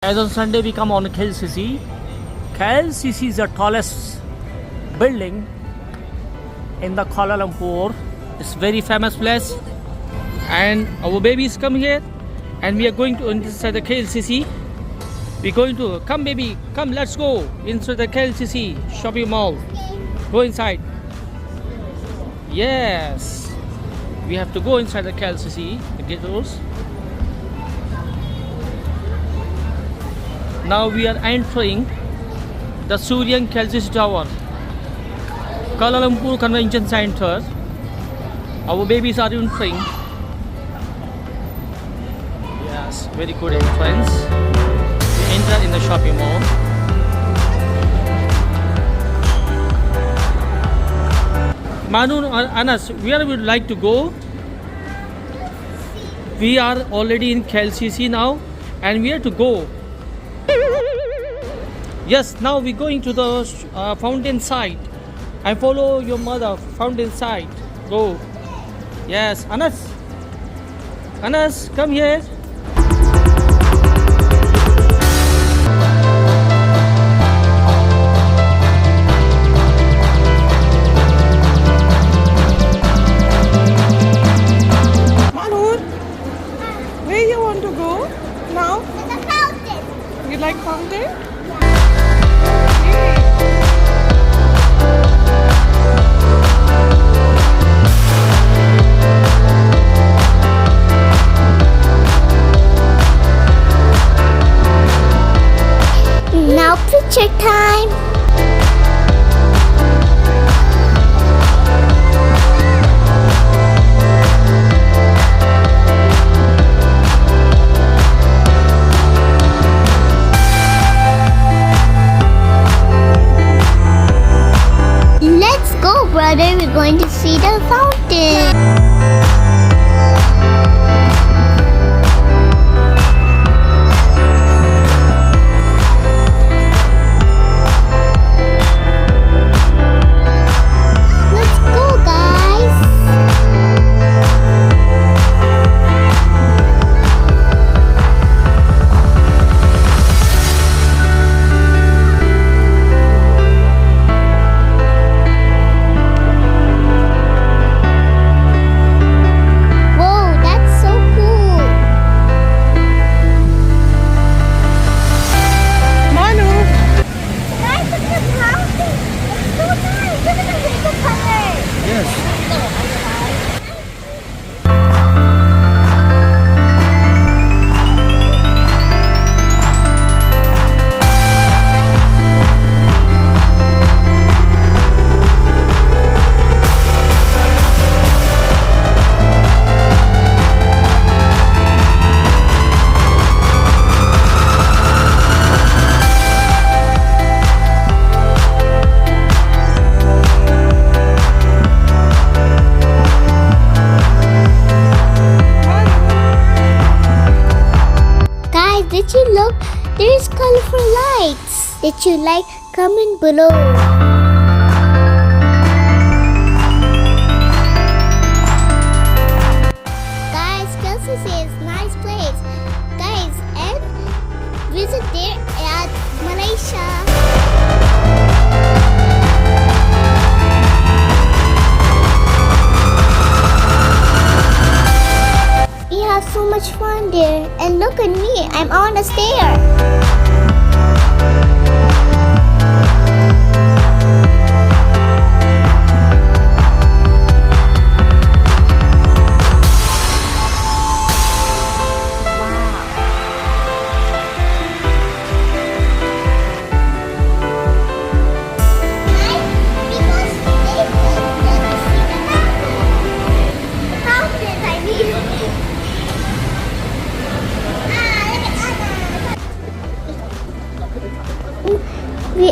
As on Sunday we come on KLCC. KLCC is the tallest building in the Kuala Lumpur. It's very famous place. And our babies come here and we are going to inside the KLCC. We're going to come baby, come let's go inside the KLCC shopping mall. Go inside. Yes. We have to go inside the KLCC, the gate doors. Now we are entering the Suria KLCC Tower, Kuala Lumpur Convention Center. Our babies are entering. Yes, very good entrance. We enter in the shopping mall. Manu or Anas, where would you like to go? We are already in KLCC now and we have to go. Yes, now we're going to the fountain side. I follow your mother, fountain side. Go. Yes, Anas. Anas, come here. Manur, where you want to go now? The fountain. You like fountain? Now picture time. Let's go, brother. We're going to see the fountain. Did you look? There is colorful lights. Did you like? Comment below. Guys, KLCC is a nice place. Guys, and visit there at Malaysia. We have so much fun there, and look at me, I'm on a stair.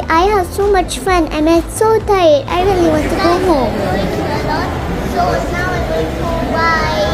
I had so much fun and I'm so tired. I really want to go home. So now I'm going home. Bye.